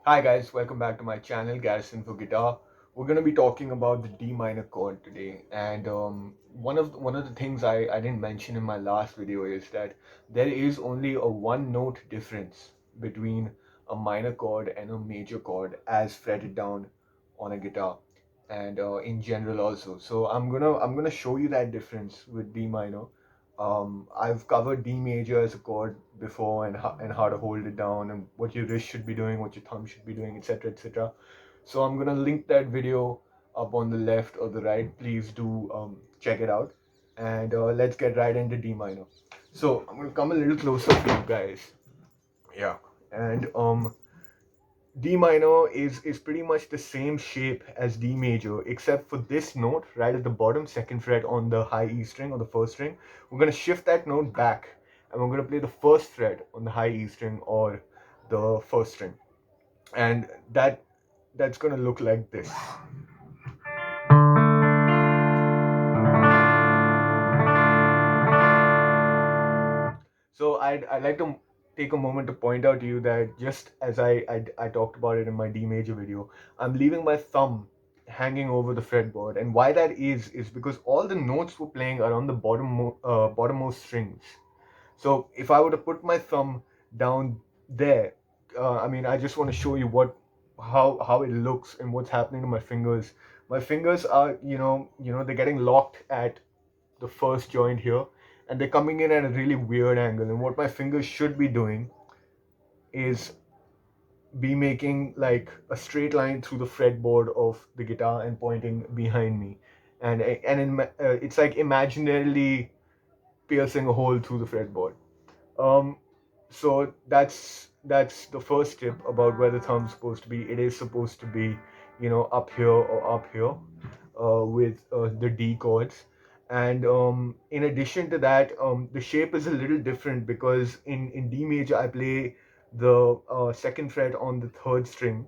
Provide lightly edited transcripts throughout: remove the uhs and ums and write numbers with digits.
Hi guys, welcome back to my channel, Garrison for Guitar. We're gonna be talking about the D minor chord today, and one of the things I didn't mention in my last video is that there is only a one note difference between a minor chord and a major chord as fretted down on a guitar, and in general also. So I'm gonna show you that difference with D minor. I've covered D major as a chord before and how to hold it down and what your wrist should be doing, what your thumb should be doing, etc. etc. So I'm gonna link that video up on the left or the right. Please do check it out. And let's get right into D minor. So I'm gonna come a little closer for you guys. Yeah. And D minor is pretty much the same shape as D major, except for this note right at the bottom, second fret on the high E string or the first string. We're gonna shift that note back, and we're gonna play the first fret on the high E string or the first string, and that's gonna look like this. So I'd like to take a moment to point out to you that just as I talked about it in my D major video, I'm leaving my thumb hanging over the fretboard, and why that is because all the notes we're playing are on the bottommost strings. So if I were to put my thumb down there, I mean, I just want to show you how it looks and what's happening to my fingers. My fingers are, they're getting locked at the first joint here, and they're coming in at a really weird angle. And what my fingers should be doing is be making like a straight line through the fretboard of the guitar and pointing behind me, it's like imaginarily piercing a hole through the fretboard. Um, so that's the first tip about where the thumb's supposed to be. It is supposed to be, up here or up here, with the D chords. And in addition to that, the shape is a little different because in D major I play the second fret on the third string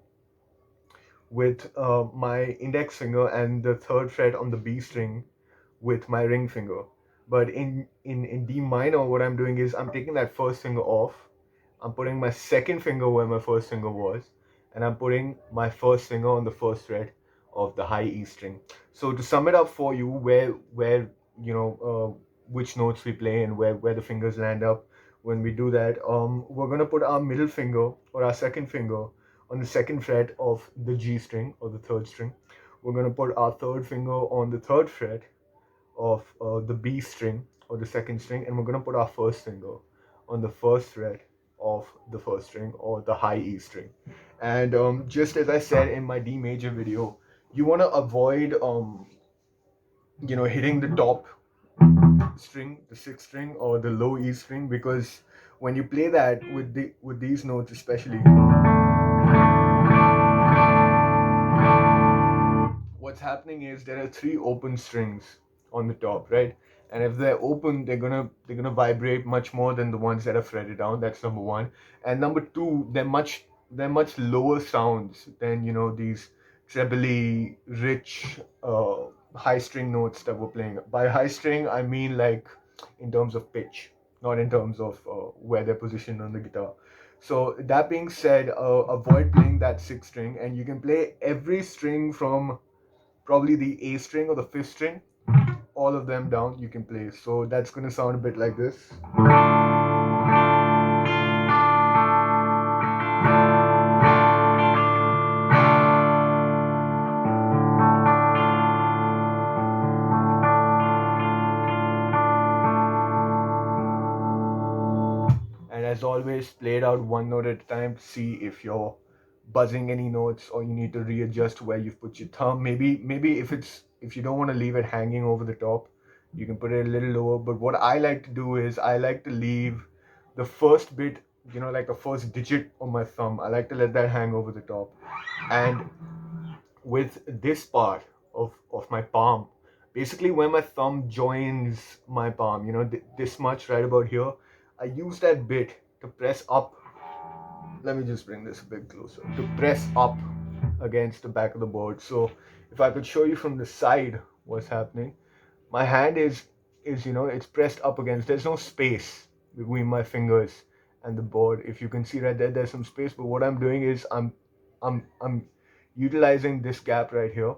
with my index finger, and the third fret on the B string with my ring finger. But in D minor, what I'm doing is I'm taking that first finger off. I'm putting my second finger where my first finger was, and I'm putting my first finger on the first fret of the high E string. So to sum it up for you, where which notes we play and where the fingers land up when we do that, we're gonna put our middle finger or our second finger on the second fret of the G string or the third string. We're gonna put our third finger on the third fret of the B string or the second string, and we're going to put our first finger on the first fret of the first string or the high E string. And just as I said in my D major video, you want to avoid hitting the top string, the sixth string or the low E string, because when you play that with these notes especially, what's happening is there are three open strings on the top, right? And if they're open, they're gonna vibrate much more than the ones that are fretted down. That's number one. And number two, they're much lower sounds than these trebly rich high string notes that we're playing. By high string, I mean like in terms of pitch, not in terms of where they're positioned on the guitar. So that being said, avoid playing that sixth string, and you can play every string from probably the A string or the fifth string, all of them down you can play. So that's going to sound a bit like this. And as always, play it out one note at a time to see if you're buzzing any notes or you need to readjust where you've put your thumb. Maybe if you don't want to leave it hanging over the top, you can put it a little lower. But what I like to do is I like to leave the first bit, like the first digit of my thumb. I like to let that hang over the top. And with this part of my palm, basically where my thumb joins my palm, this much right about here, I use that bit to press up. Let me just bring this a bit closer, to press up against the back of the board. So if I could show you from the side what's happening, my hand is it's pressed up against, there's no space between my fingers and the board. If you can see right there, there's some space, but what I'm doing is I'm I'm utilizing this gap right here,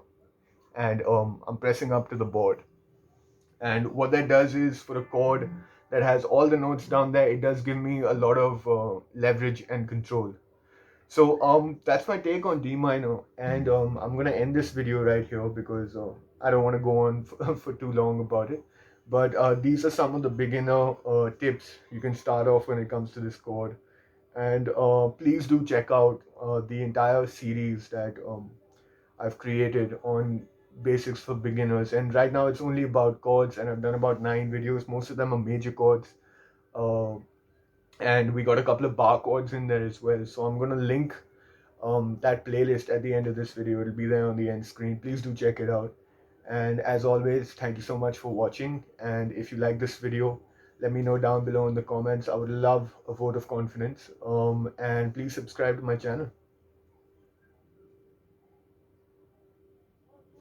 and I'm pressing up to the board. And what that does is, for a chord that has all the notes down there, it does give me a lot of leverage and control. So that's my take on D minor, and I'm gonna end this video right here because I don't want to go on for too long about it. But these are some of the beginner tips you can start off when it comes to this chord. And please do check out the entire series that I've created on basics for beginners. And right now it's only about chords, and I've done about 9 videos. Most of them are major chords. Uh, and we got a couple of bar chords in there as well. So I'm gonna link that playlist at the end of this video. It'll be there on the end screen. Please do check it out. And as always, thank you so much for watching. And if you like this video, let me know down below in the comments. I would love a vote of confidence. And please subscribe to my channel.